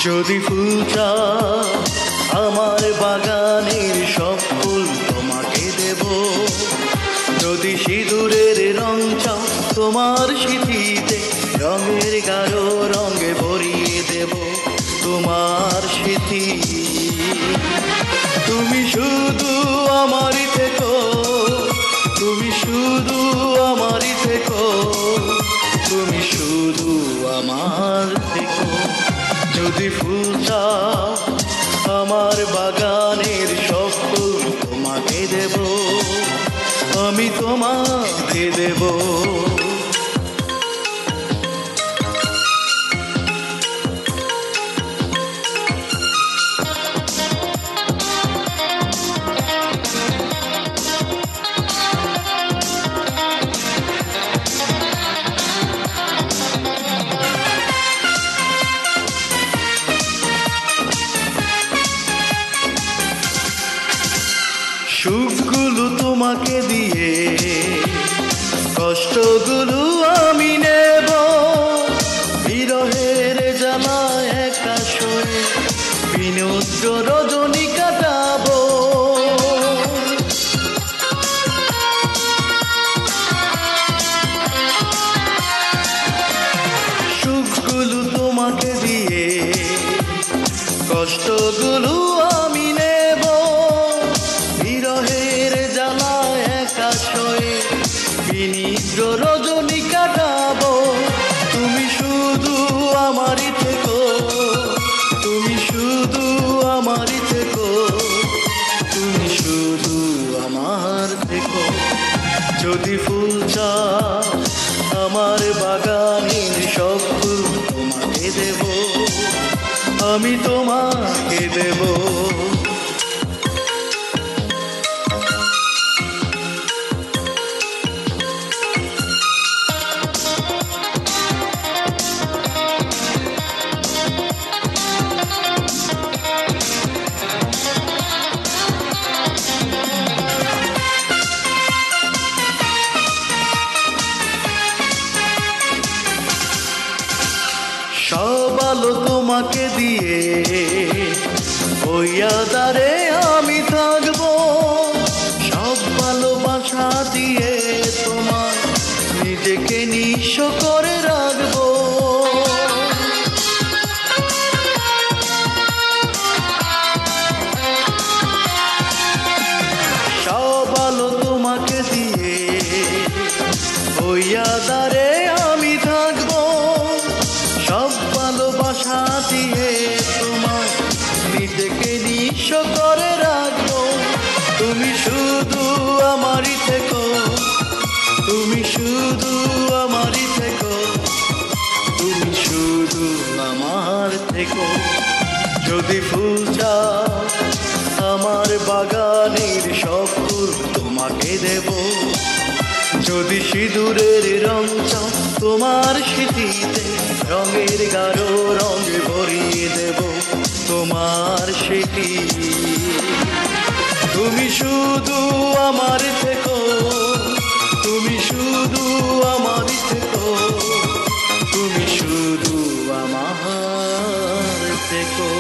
যদি ফুল চাও আমার বাগানের সব ফুল তোমাকে দেব, যদি সিঁদুরের রং চাও তোমার স্মৃতিতে রঙের গাঢ় রঙে ভরিয়ে দেব তোমার স্মৃতি। তুমি শুধু আমারই থেকো, তুমি শুধু আমারই থেকো, তুমি শুধু আমার থেকো। যদি ফুল চাও আমার বাগানের সব ফুল তোমাকে দেব, আমি তোমাকে দেব। সুখগুলো তোমাকে দিয়ে কষ্টগুলো আমি নেব, বিরহের জ্বালায় একা শোয়ে বিনুদ্র রজনী কাটাবো। সুখগুলো তোমাকে দিয়ে কষ্টগুলো আমি নেব, বিরহের জ্বালায় একা শোয়ে বিনিদ্র রজনী কাটাবো। তুমি শুধু আমারই থেকো, তুমি শুধু আমারই থেকো, তুমি শুধু আমার থেকো। যদি ফুল চাও আমার বাগানের সব ফুল তোমাকে দেব, আমি তোমাকে দেব। সব আলো তোমাকে দিয়ে ওই আঁধারে আমি থাকবো, সব ভালোবাসা দিয়ে তোমার নিজেকে নিঃস্ব করে রাখবো। সব আলো তোমাকে দিয়ে ওই আঁধারে আমি থাকবো, সব ভালোবাসা দিয়ে তোমার নিজেকে নিঃস্ব করে রাখবো। তুমি শুধু আমারই থেকো, তুমি শুধু আমারই থেকো, তুমি শুধু আমার থেকো। যদি ফুল চাও আমার বাগানের সব ফুল তোমাকে দেব, যদি সিঁদুরের রং চাও তোমার স্মৃতিতে রঙের গাঢ় রঙে ভরিয়ে দেব তোমার স্মৃতি। তুমি শুধু আমার থেকো, তুমি শুধু আমারই থেকো, তুমি শুধু আমার থেকো।